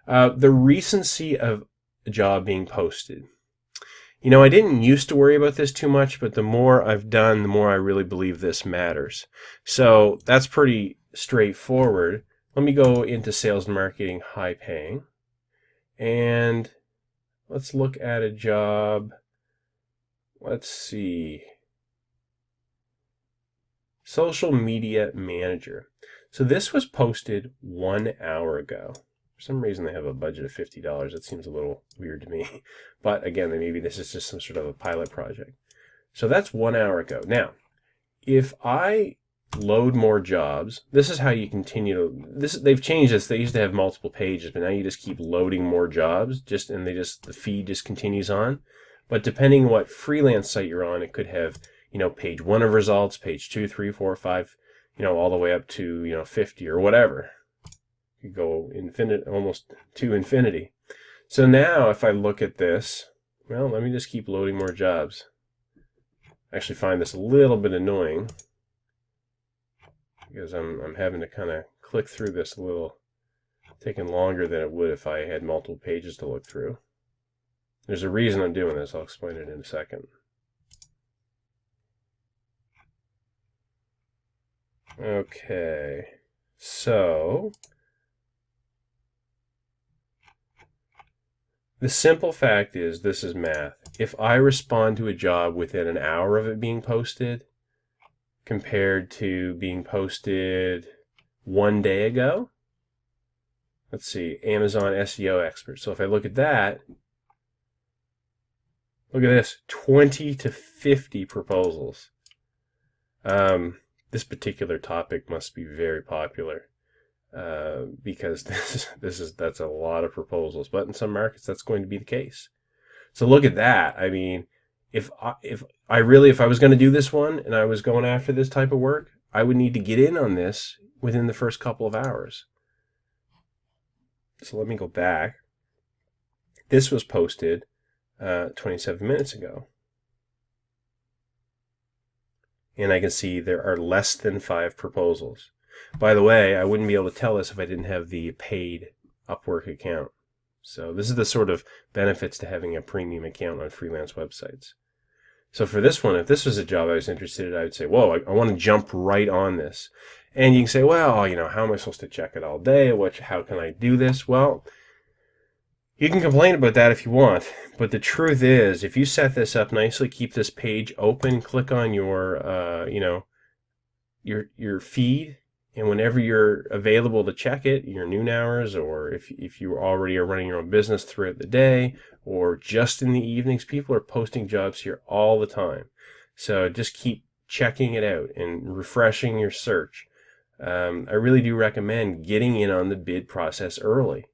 The recency of a job being posted. You know, I didn't used to worry about this too much, but the more I've done, the more I really believe this matters. So that's pretty straightforward. Let me go into sales and marketing, high paying, and let's look at a job. Let's see. Social media manager. So this was posted 1 hour ago. For some reason they have a budget of $50. That seems a little weird to me. But again, maybe this is just some sort of a pilot project. So that's 1 hour ago. Now, if I load more jobs, this is how you continue to, they've changed this. They used to have multiple pages, but now you just keep loading more jobs, and the feed just continues on. But depending on what freelance site you're on, it could have, page 1 of results, page 2, 3, 4, 5, all the way up to, 50 or whatever. You go infinite, almost to infinity. So now if I look at this, well, let me just keep loading more jobs. I actually find this a little bit annoying because I'm having to kind of click through this a little, taking longer than it would if I had multiple pages to look through. There's a reason I'm doing this. I'll explain it in a second. Okay, so the simple fact is, this is math. If I respond to a job within an hour of it being posted, compared to being posted 1 day ago, let's see, Amazon SEO expert. So if I look at that, look at this, 20 to 50 proposals. This particular topic must be very popular because that's a lot of proposals. But in some markets, that's going to be the case. So look at that. I mean, if I was going to do this one and I was going after this type of work, I would need to get in on this within the first couple of hours. So let me go back. This was posted 27 minutes ago. And I can see there are less than 5 proposals. By the way, I wouldn't be able to tell this if I didn't have the paid Upwork account. So this is the sort of benefits to having a premium account on freelance websites. So for this one, if this was a job I was interested in, I would say, whoa, I want to jump right on this. And you can say, well, how am I supposed to check it all day? How can I do this? Well, you can complain about that if you want, but the truth is, if you set this up nicely, keep this page open, click on your, your feed, and whenever you're available to check it, your noon hours, or if you already are running your own business throughout the day, or just in the evenings, people are posting jobs here all the time. So just keep checking it out and refreshing your search. I really do recommend getting in on the bid process early.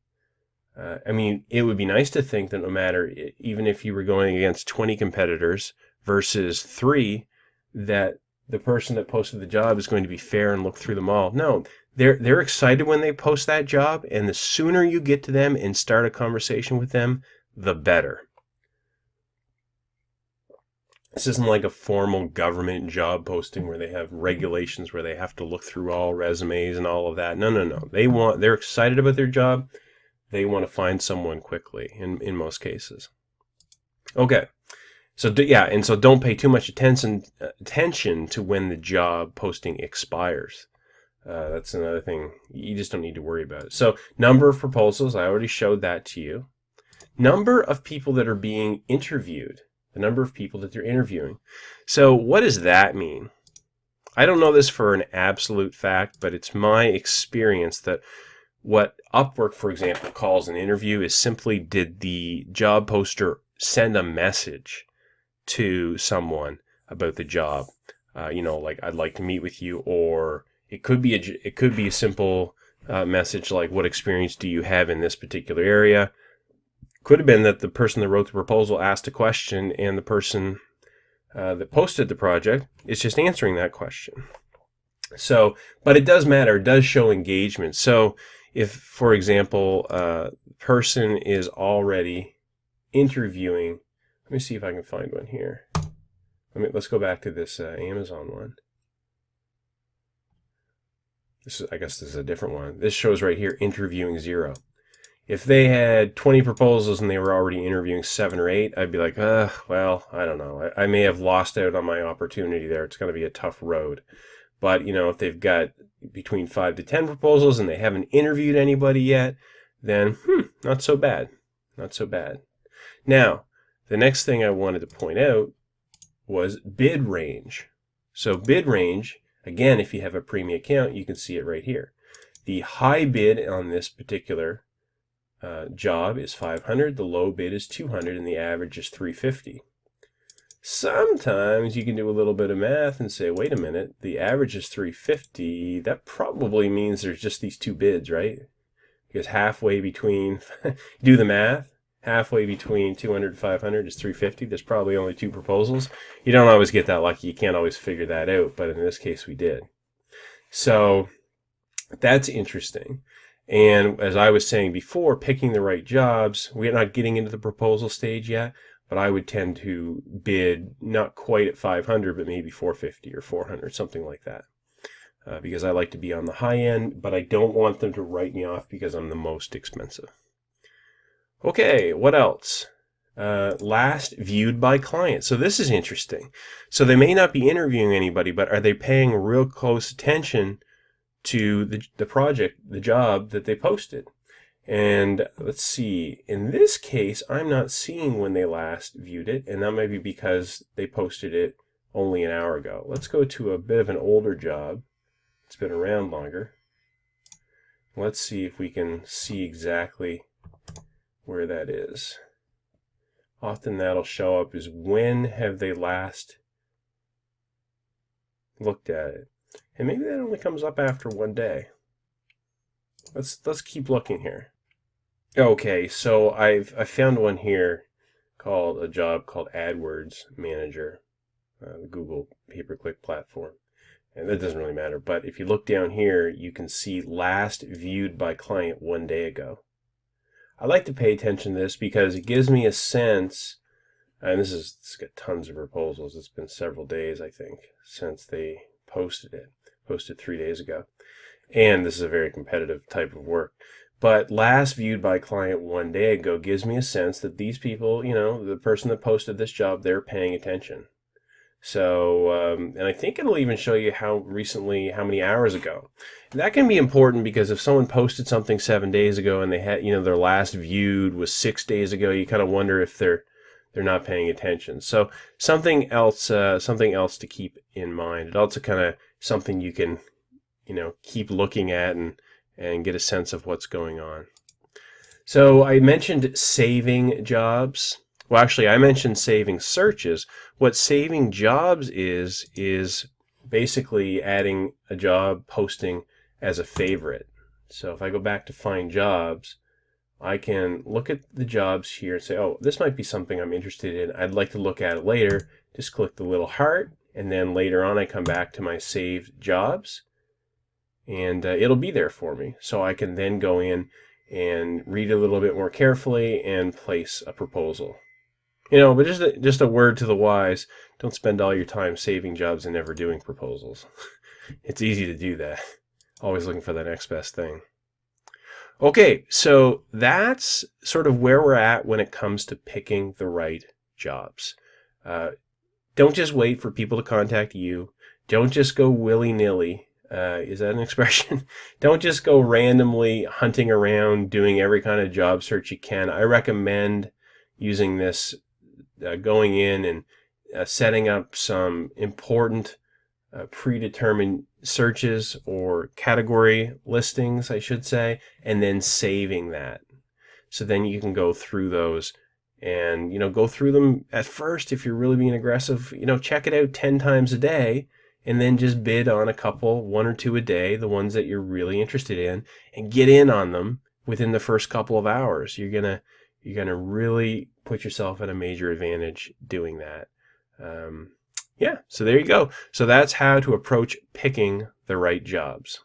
I mean, it would be nice to think that no matter, even if you were going against 20 competitors versus 3, that the person that posted the job is going to be fair and look through them all. No, they're excited when they post that job, and the sooner you get to them and start a conversation with them, the better. This isn't like a formal government job posting where they have regulations where they have to look through all resumes and all of that. No. They're excited about their job. They want to find someone quickly in most cases. Okay. So don't pay too much attention to when the job posting expires. That's another thing. You just don't need to worry about it. So number of proposals, I already showed that to you. Number of people that are being interviewed, the number of people that they're interviewing. So what does that mean? I don't know this for an absolute fact, but it's my experience that what Upwork, for example, calls an interview is simply, did the job poster send a message to someone about the job? Like, I'd like to meet with you, or it could be a simple message like, what experience do you have in this particular area? Could have been that the person that wrote the proposal asked a question, and the person that posted the project is just answering that question. So, but it does matter. It does show engagement. So if, for example, a person is already interviewing, let me see if I can find one here. Let's go back to this Amazon one. I guess this is a different one. This shows right here, interviewing 0. If they had 20 proposals and they were already interviewing 7 or 8, I'd be like, well, I don't know. I may have lost out on my opportunity there. It's going to be a tough road. But, if they've got between 5 to 10 proposals and they haven't interviewed anybody yet, then, not so bad. Not so bad. Now, the next thing I wanted to point out was bid range. So bid range, again, if you have a premium account, you can see it right here. The high bid on this particular job is 500, the low bid is 200, and the average is 350. Sometimes you can do a little bit of math and say, wait a minute, the average is 350. That probably means there's just these 2 bids, right? Because halfway between, do the math, halfway between 200 and 500 is 350. There's probably only 2 proposals. You don't always get that lucky. You can't always figure that out, but in this case we did. So that's interesting. And as I was saying before, picking the right jobs, we're not getting into the proposal stage yet, but I would tend to bid not quite at 500, but maybe 450 or 400, something like that. Because I like to be on the high end, but I don't want them to write me off because I'm the most expensive. Okay, what else? Last viewed by client. So this is interesting. So they may not be interviewing anybody, but are they paying real close attention to the project, the job that they posted? And let's see, in this case, I'm not seeing when they last viewed it, and that might be because they posted it only an hour ago. Let's go to a bit of an older job. It's been around longer. Let's see if we can see exactly where that is. Often that'll show up as when have they last looked at it. And maybe that only comes up after 1 day. Let's keep looking here. Okay, so I found one here called a job called AdWords Manager, the Google pay-per-click platform. And that doesn't really matter, but if you look down here, you can see last viewed by client 1 day ago. I like to pay attention to this because it gives me a sense, and it's got tons of proposals. It's been several days, I think, since they posted it. Posted 3 days ago. And this is a very competitive type of work. But last viewed by client 1 day ago gives me a sense that these people, the person that posted this job, they're paying attention. So, and I think it'll even show you how many hours ago. And that can be important because if someone posted something 7 days ago and they had, their last viewed was 6 days ago, you kind of wonder if they're not paying attention. So something else to keep in mind. It also kind of something you can, keep looking at and get a sense of what's going on. So I mentioned saving jobs. Well, actually, I mentioned saving searches. What saving jobs is basically adding a job posting as a favorite. So if I go back to find jobs, I can look at the jobs here and say, oh, this might be something I'm interested in. I'd like to look at it later. Just click the little heart, and then later on I come back to my saved jobs, and it'll be there for me. So I can then go in and read a little bit more carefully and place a proposal. But just a word to the wise, don't spend all your time saving jobs and never doing proposals. It's easy to do that. Always looking for the next best thing. Okay, so that's sort of where we're at when it comes to picking the right jobs. Don't just wait for people to contact you. Don't just go willy-nilly. Is that an expression? Don't just go randomly hunting around doing every kind of job search you can. I recommend using this, going in and setting up some important predetermined searches or category listings, I should say, and then saving that. So then you can go through those and, go through them at first. If you're really being aggressive, check it out 10 times a day and then just bid on a couple, 1 or 2 a day, the ones that you're really interested in, and get in on them within the first couple of hours. You're gonna really put yourself at a major advantage doing that. Yeah, so there you go. So that's how to approach picking the right jobs.